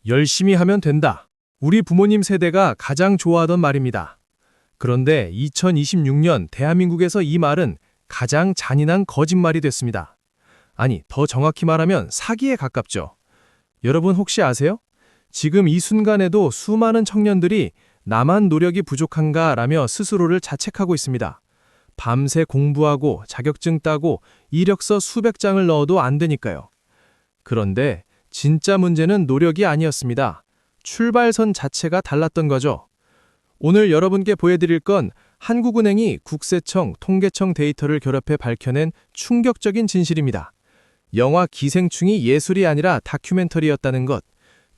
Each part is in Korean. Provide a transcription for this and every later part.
열심히 하면 된다. 우리 부모님 세대가 가장 좋아하던 말입니다. 그런데 2026년 대한민국에서 이 말은 가장 잔인한 거짓말이 됐습니다. 아니, 더 정확히 말하면 사기에 가깝죠. 여러분 혹시 아세요? 지금 이 순간에도 수많은 청년들이 나만 노력이 부족한가 라며 스스로를 자책하고 있습니다. 밤새 공부하고 자격증 따고 이력서 수백 장을 넣어도 안 되니까요. 그런데 진짜 문제는 노력이 아니었습니다. 출발선 자체가 달랐던 거죠. 오늘 여러분께 보여드릴 건 한국은행이 국세청, 통계청 데이터를 결합해 밝혀낸 충격적인 진실입니다. 영화 기생충이 예술이 아니라 다큐멘터리였다는 것,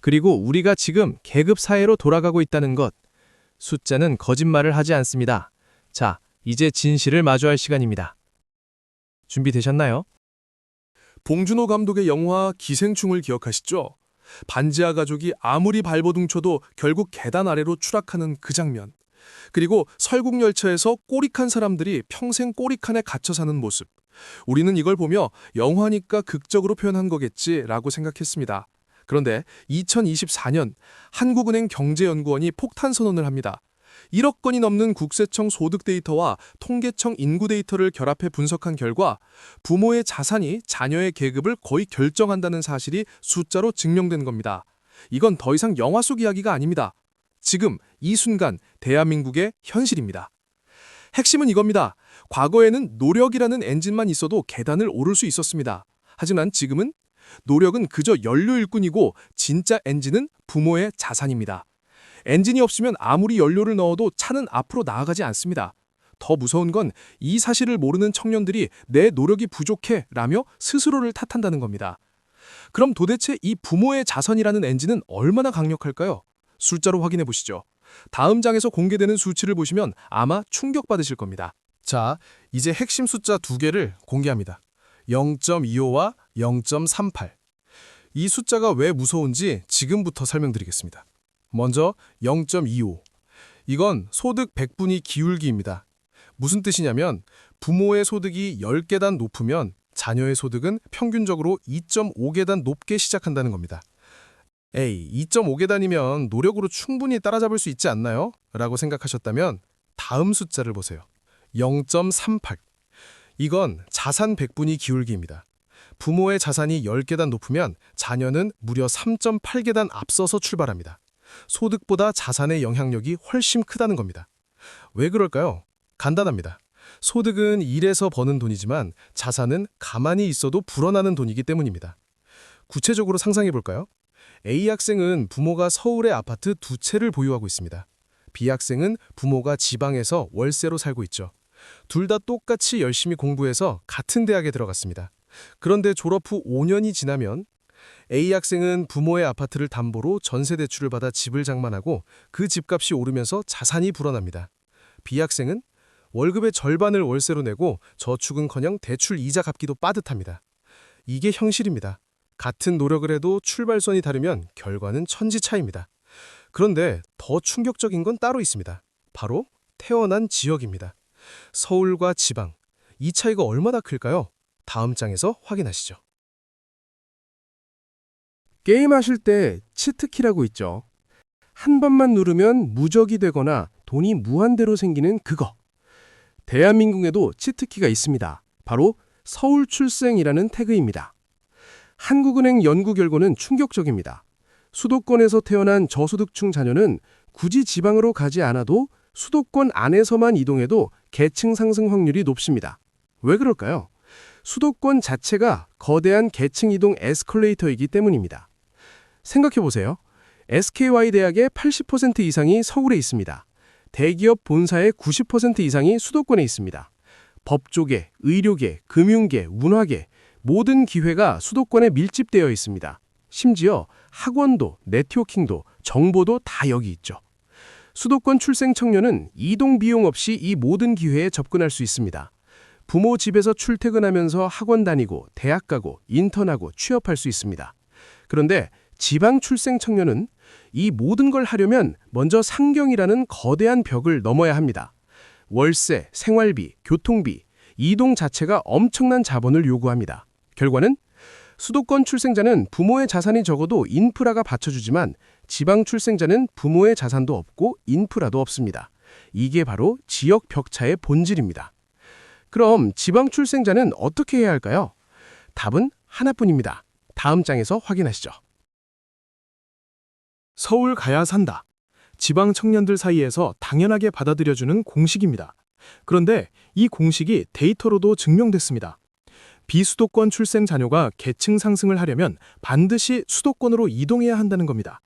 그리고 우리가 지금 계급 사회로 돌아가고 있다는 것. 숫자는 거짓말을 하지 않습니다. 자, 이제 진실을 마주할 시간입니다. 준비되셨나요? 봉준호 감독의 영화 기생충을 기억하시죠? 반지하 가족이 아무리 발버둥 쳐도 결국 계단 아래로 추락하는 그 장면. 그리고 설국열차에서 꼬릭한 사람들이 평생 꼬리칸에 갇혀 사는 모습. 우리는 이걸 보며 영화니까 극적으로 표현한 거겠지라고 생각했습니다. 그런데 2024년 한국은행 경제연구원이 폭탄 선언을 합니다. 1억 건이 넘는 국세청 소득 데이터와 통계청 인구 데이터를 결합해 분석한 결과 부모의 자산이 자녀의 계급을 거의 결정한다는 사실이 숫자로 증명된 겁니다. 이건 더 이상 영화 속 이야기가 아닙니다. 지금 이 순간 대한민국의 현실입니다. 핵심은 이겁니다. 과거에는 노력이라는 엔진만 있어도 계단을 오를 수 있었습니다. 하지만 지금은 노력은 그저 연료 일꾼이고 진짜 엔진은 부모의 자산입니다. 엔진이 없으면 아무리 연료를 넣어도 차는 앞으로 나아가지 않습니다. 더 무서운 건 이 사실을 모르는 청년들이 내 노력이 부족해 라며 스스로를 탓한다는 겁니다. 그럼 도대체 이 부모의 자산이라는 엔진은 얼마나 강력할까요? 숫자로 확인해 보시죠. 다음 장에서 공개되는 수치를 보시면 아마 충격받으실 겁니다. 자, 이제 핵심 숫자 두 개를 공개합니다. 0.25와 0.38. 이 숫자가 왜 무서운지 지금부터 설명드리겠습니다. 먼저 0.25. 이건 소득 100분위 기울기입니다. 무슨 뜻이냐면 부모의 소득이 10계단 높으면 자녀의 소득은 평균적으로 2.5계단 높게 시작한다는 겁니다. 에이, 2.5계단이면 노력으로 충분히 따라잡을 수 있지 않나요? 라고 생각하셨다면 다음 숫자를 보세요. 0.38. 이건 자산 100분위 기울기입니다. 부모의 자산이 10계단 높으면 자녀는 무려 3.8계단 앞서서 출발합니다. 소득보다 자산의 영향력이 훨씬 크다는 겁니다. 왜 그럴까요? 간단합니다. 소득은 일해서 버는 돈이지만 자산은 가만히 있어도 불어나는 돈이기 때문입니다. 구체적으로 상상해 볼까요? A 학생은 부모가 서울의 아파트 2채를 보유하고 있습니다. B 학생은 부모가 지방에서 월세로 살고 있죠. 둘 다 똑같이 열심히 공부해서 같은 대학에 들어갔습니다. 그런데 졸업 후 5년이 지나면 A 학생은 부모의 아파트를 담보로 전세 대출을 받아 집을 장만하고 그 집값이 오르면서 자산이 불어납니다. B 학생은 월급의 절반을 월세로 내고 저축은커녕 대출 이자 갚기도 빠듯합니다. 이게 현실입니다. 같은 노력을 해도 출발선이 다르면 결과는 천지 차이입니다. 그런데 더 충격적인 건 따로 있습니다. 바로 태어난 지역입니다. 서울과 지방, 이 차이가 얼마나 클까요? 다음 장에서 확인하시죠. 게임하실 때 치트키라고 있죠. 한 번만 누르면 무적이 되거나 돈이 무한대로 생기는 그거. 대한민국에도 치트키가 있습니다. 바로 서울 출생이라는 태그입니다. 한국은행 연구 결과는 충격적입니다. 수도권에서 태어난 저소득층 자녀는 굳이 지방으로 가지 않아도 수도권 안에서만 이동해도 계층 상승 확률이 높습니다. 왜 그럴까요? 수도권 자체가 거대한 계층 이동 에스컬레이터이기 때문입니다. 생각해보세요. SKY 대학의 80% 이상이 서울에 있습니다. 대기업 본사의 90% 이상이 수도권에 있습니다. 법조계, 의료계, 금융계, 문화계 모든 기회가 수도권에 밀집되어 있습니다. 심지어 학원도, 네트워킹도, 정보도 다 여기 있죠. 수도권 출생 청년은 이동 비용 없이 이 모든 기회에 접근할 수 있습니다. 부모 집에서 출퇴근하면서 학원 다니고 대학 가고 인턴하고 취업할 수 있습니다. 그런데 지방 출생 청년은 이 모든 걸 하려면 먼저 상경이라는 거대한 벽을 넘어야 합니다. 월세, 생활비, 교통비, 이동 자체가 엄청난 자본을 요구합니다. 결과는 수도권 출생자는 부모의 자산이 적어도 인프라가 받쳐주지만 지방 출생자는 부모의 자산도 없고 인프라도 없습니다. 이게 바로 지역 격차의 본질입니다. 그럼 지방 출생자는 어떻게 해야 할까요? 답은 하나뿐입니다. 다음 장에서 확인하시죠. 서울 가야 산다. 지방 청년들 사이에서 당연하게 받아들여주는 공식입니다. 그런데 이 공식이 데이터로도 증명됐습니다. 비수도권 출생 자녀가 계층 상승을 하려면 반드시 수도권으로 이동해야 한다는 겁니다.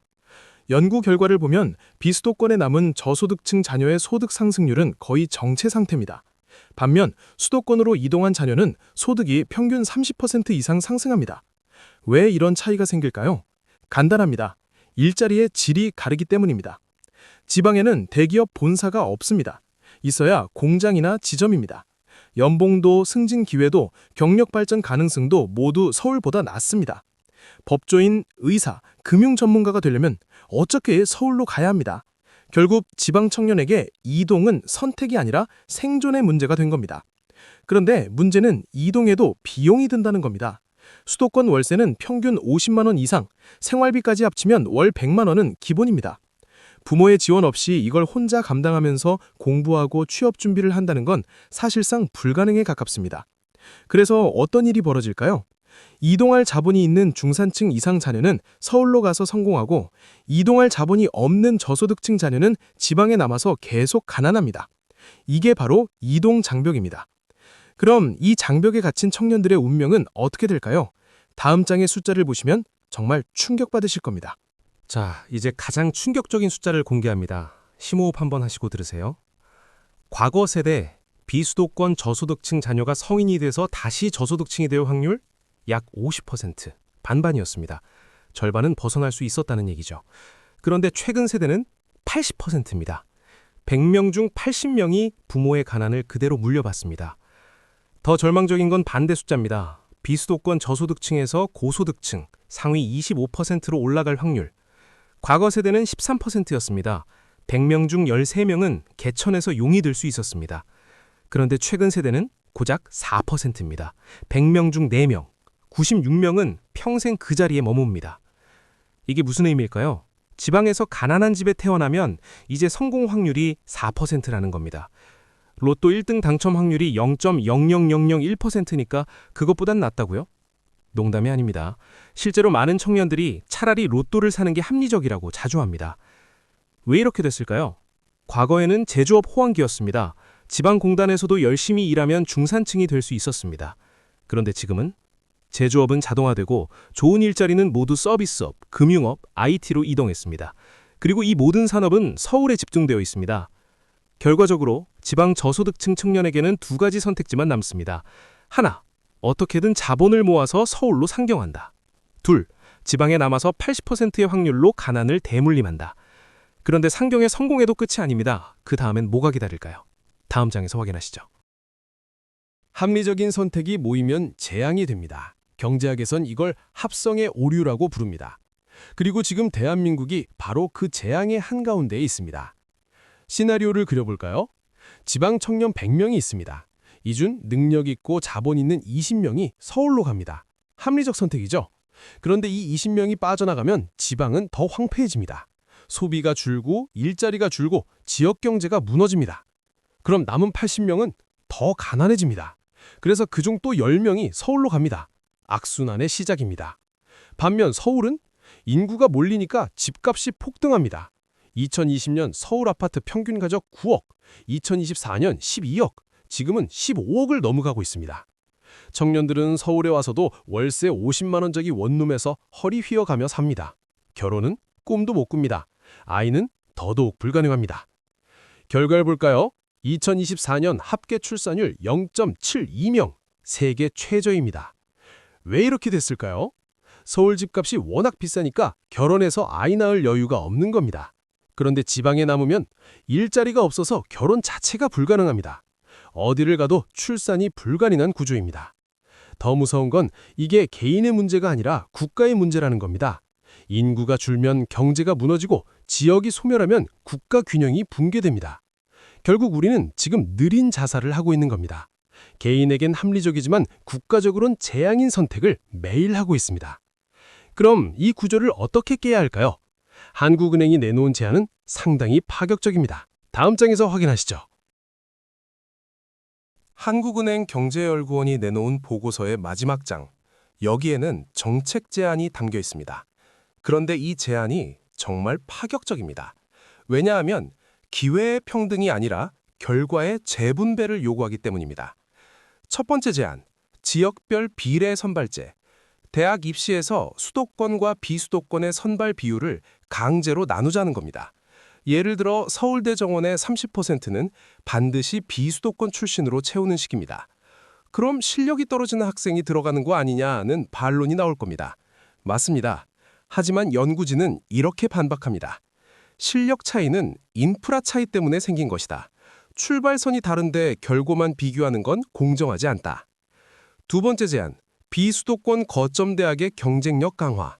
연구 결과를 보면 비수도권에 남은 저소득층 자녀의 소득 상승률은 거의 정체 상태입니다. 반면 수도권으로 이동한 자녀는 소득이 평균 30% 이상 상승합니다. 왜 이런 차이가 생길까요? 간단합니다. 일자리의 질이 다르기 때문입니다. 지방에는 대기업 본사가 없습니다. 있어야 공장이나 지점입니다. 연봉도 승진 기회도 경력 발전 가능성도 모두 서울보다 낮습니다. 법조인, 의사, 금융 전문가가 되려면 어차피 서울로 가야 합니다. 결국 지방 청년에게 이동은 선택이 아니라 생존의 문제가 된 겁니다. 그런데 문제는 이동에도 비용이 든다는 겁니다. 수도권 월세는 평균 50만 원 이상, 생활비까지 합치면 월 100만 원은 기본입니다. 부모의 지원 없이 이걸 혼자 감당하면서 공부하고 취업 준비를 한다는 건 사실상 불가능에 가깝습니다. 그래서 어떤 일이 벌어질까요? 이동할 자본이 있는 중산층 이상 자녀는 서울로 가서 성공하고 이동할 자본이 없는 저소득층 자녀는 지방에 남아서 계속 가난합니다. 이게 바로 이동 장벽입니다. 그럼 이 장벽에 갇힌 청년들의 운명은 어떻게 될까요? 다음 장의 숫자를 보시면 정말 충격받으실 겁니다. 자, 이제 가장 충격적인 숫자를 공개합니다. 심호흡 한번 하시고 들으세요. 과거 세대 비수도권 저소득층 자녀가 성인이 돼서 다시 저소득층이 될 확률 약 50%, 반반이었습니다. 절반은 벗어날 수 있었다는 얘기죠. 그런데 최근 세대는 80%입니다. 100명 중 80명이 부모의 가난을 그대로 물려받습니다. 더 절망적인 건 반대 숫자입니다. 비수도권 저소득층에서 고소득층, 상위 25%로 올라갈 확률. 과거 세대는 13%였습니다. 100명 중 13명은 개천에서 용이 들 수 있었습니다. 그런데 최근 세대는 고작 4%입니다. 100명 중 4명, 96명은 평생 그 자리에 머뭅니다. 이게 무슨 의미일까요? 지방에서 가난한 집에 태어나면 이제 성공 확률이 4%라는 겁니다. 로또 1등 당첨 확률이 0.00001%니까 그것보단 낫다고요? 농담이 아닙니다. 실제로 많은 청년들이 차라리 로또를 사는 게 합리적이라고 자주 합니다. 왜 이렇게 됐을까요? 과거에는 제조업 호황기였습니다. 지방공단에서도 열심히 일하면 중산층이 될 수 있었습니다. 그런데 지금은 제조업은 자동화되고 좋은 일자리는 모두 서비스업, 금융업, IT로 이동했습니다. 그리고 이 모든 산업은 서울에 집중되어 있습니다. 결과적으로 지방 저소득층 청년에게는 두 가지 선택지만 남습니다. 하나, 어떻게든 자본을 모아서 서울로 상경한다. 둘, 지방에 남아서 80%의 확률로 가난을 대물림한다. 그런데 상경에 성공해도 끝이 아닙니다. 그 다음엔 뭐가 기다릴까요? 다음 장에서 확인하시죠. 합리적인 선택이 모이면 재앙이 됩니다. 경제학에선 이걸 합성의 오류라고 부릅니다. 그리고 지금 대한민국이 바로 그 재앙의 한가운데에 있습니다. 시나리오를 그려볼까요? 지방 청년 100명이 있습니다. 이 중 능력 있고 자본 있는 20명이 서울로 갑니다. 합리적 선택이죠. 그런데 이 20명이 빠져나가면 지방은 더 황폐해집니다. 소비가 줄고 일자리가 줄고 지역 경제가 무너집니다. 그럼 남은 80명은 더 가난해집니다. 그래서 그중 또 10명이 서울로 갑니다. 악순환의 시작입니다. 반면 서울은 인구가 몰리니까 집값이 폭등합니다. 2020년 서울 아파트 평균 가격 9억, 2024년 12억, 지금은 15억을 넘어가고 있습니다. 청년들은 서울에 와서도 월세 50만 원짜리 원룸에서 허리 휘어가며 삽니다. 결혼은 꿈도 못 꿉니다. 아이는 더더욱 불가능합니다. 결과를 볼까요? 2024년 합계 출산율 0.72명, 세계 최저입니다. 왜 이렇게 됐을까요? 서울 집값이 워낙 비싸니까 결혼해서 아이 낳을 여유가 없는 겁니다. 그런데 지방에 남으면 일자리가 없어서 결혼 자체가 불가능합니다. 어디를 가도 출산이 불가능한 구조입니다. 더 무서운 건 이게 개인의 문제가 아니라 국가의 문제라는 겁니다. 인구가 줄면 경제가 무너지고 지역이 소멸하면 국가 균형이 붕괴됩니다. 결국 우리는 지금 느린 자살을 하고 있는 겁니다. 개인에겐 합리적이지만 국가적으로는 재앙인 선택을 매일 하고 있습니다. 그럼 이 구조를 어떻게 깨야 할까요? 한국은행이 내놓은 제안은 상당히 파격적입니다. 다음 장에서 확인하시죠. 한국은행 경제연구원이 내놓은 보고서의 마지막 장. 여기에는 정책 제안이 담겨 있습니다. 그런데 이 제안이 정말 파격적입니다. 왜냐하면 기회의 평등이 아니라 결과의 재분배를 요구하기 때문입니다. 첫 번째 제안, 지역별 비례 선발제. 대학 입시에서 수도권과 비수도권의 선발 비율을 강제로 나누자는 겁니다. 예를 들어 서울대 정원의 30%는 반드시 비수도권 출신으로 채우는 식입니다. 그럼 실력이 떨어지는 학생이 들어가는 거 아니냐는 반론이 나올 겁니다. 맞습니다. 하지만 연구진은 이렇게 반박합니다. 실력 차이는 인프라 차이 때문에 생긴 것이다. 출발선이 다른데 결과만 비교하는 건 공정하지 않다. 두 번째 제안, 비수도권 거점대학의 경쟁력 강화.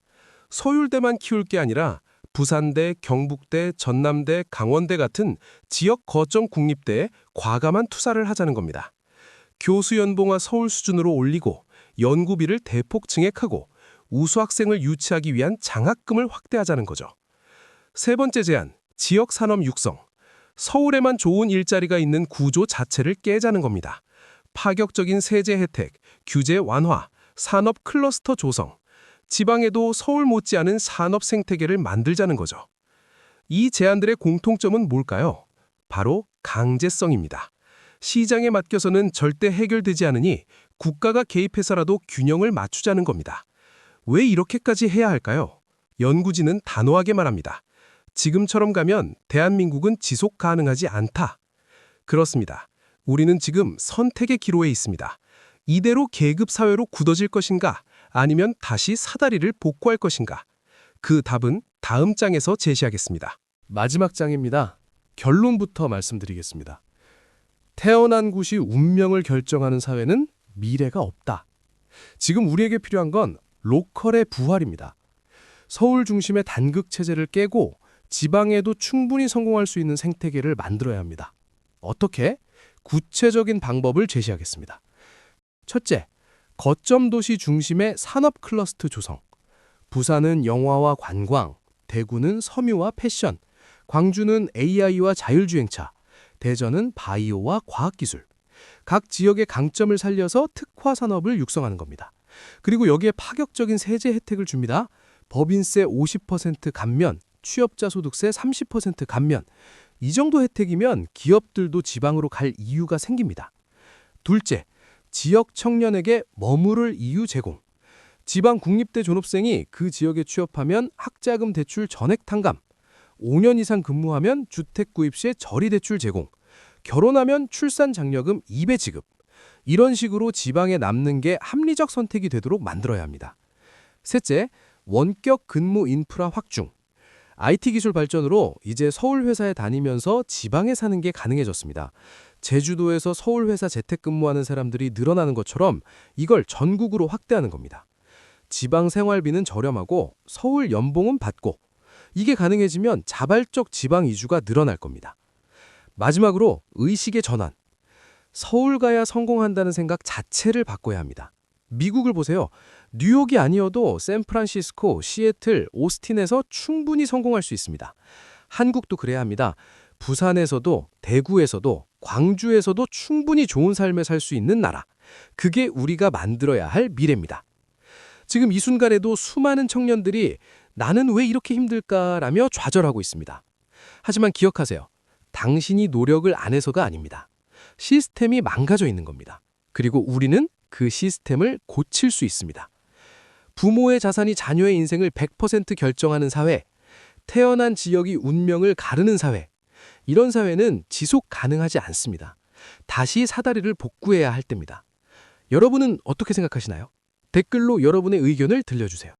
서울대만 키울 게 아니라 부산대, 경북대, 전남대, 강원대 같은 지역 거점 국립대에 과감한 투자를 하자는 겁니다. 교수 연봉화 서울 수준으로 올리고 연구비를 대폭 증액하고 우수 학생을 유치하기 위한 장학금을 확대하자는 거죠. 세 번째 제안, 지역 산업 육성. 서울에만 좋은 일자리가 있는 구조 자체를 깨자는 겁니다. 파격적인 세제 혜택, 규제 완화, 산업 클러스터 조성, 지방에도 서울 못지않은 산업 생태계를 만들자는 거죠. 이 제안들의 공통점은 뭘까요? 바로 강제성입니다. 시장에 맡겨서는 절대 해결되지 않으니 국가가 개입해서라도 균형을 맞추자는 겁니다. 왜 이렇게까지 해야 할까요? 연구진은 단호하게 말합니다. 지금처럼 가면 대한민국은 지속 가능하지 않다. 그렇습니다. 우리는 지금 선택의 기로에 있습니다. 이대로 계급사회로 굳어질 것인가, 아니면 다시 사다리를 복구할 것인가? 그 답은 다음 장에서 제시하겠습니다. 마지막 장입니다. 결론부터 말씀드리겠습니다. 태어난 곳이 운명을 결정하는 사회는 미래가 없다. 지금 우리에게 필요한 건 로컬의 부활입니다. 서울 중심의 단극 체제를 깨고 지방에도 충분히 성공할 수 있는 생태계를 만들어야 합니다. 어떻게? 구체적인 방법을 제시하겠습니다. 첫째, 거점 도시 중심의 산업 클러스터 조성. 부산은 영화와 관광, 대구는 섬유와 패션, 광주는 AI와 자율주행차, 대전은 바이오와 과학기술. 각 지역의 강점을 살려서 특화 산업을 육성하는 겁니다. 그리고 여기에 파격적인 세제 혜택을 줍니다. 법인세 50% 감면, 취업자 소득세 30% 감면. 이 정도 혜택이면 기업들도 지방으로 갈 이유가 생깁니다. 둘째, 지역 청년에게 머무를 이유 제공. 지방 국립대 졸업생이 그 지역에 취업하면 학자금 대출 전액 탕감, 5년 이상 근무하면 주택 구입 시에 저리 대출 제공, 결혼하면 출산 장려금 2배 지급. 이런 식으로 지방에 남는 게 합리적 선택이 되도록 만들어야 합니다. 셋째, 원격 근무 인프라 확충. IT 기술 발전으로 이제 서울 회사에 다니면서 지방에 사는 게 가능해졌습니다. 제주도에서 서울 회사 재택근무하는 사람들이 늘어나는 것처럼 이걸 전국으로 확대하는 겁니다. 지방 생활비는 저렴하고 서울 연봉은 받고, 이게 가능해지면 자발적 지방 이주가 늘어날 겁니다. 마지막으로 의식의 전환. 서울 가야 성공한다는 생각 자체를 바꿔야 합니다. 미국을 보세요. 뉴욕이 아니어도 샌프란시스코, 시애틀, 오스틴에서 충분히 성공할 수 있습니다. 한국도 그래야 합니다. 부산에서도, 대구에서도, 광주에서도 충분히 좋은 삶을 살 수 있는 나라. 그게 우리가 만들어야 할 미래입니다. 지금 이 순간에도 수많은 청년들이 나는 왜 이렇게 힘들까라며 좌절하고 있습니다. 하지만 기억하세요. 당신이 노력을 안 해서가 아닙니다. 시스템이 망가져 있는 겁니다. 그리고 우리는 그 시스템을 고칠 수 있습니다. 부모의 자산이 자녀의 인생을 100% 결정하는 사회, 태어난 지역이 운명을 가르는 사회, 이런 사회는 지속 가능하지 않습니다. 다시 사다리를 복구해야 할 때입니다. 여러분은 어떻게 생각하시나요? 댓글로 여러분의 의견을 들려주세요.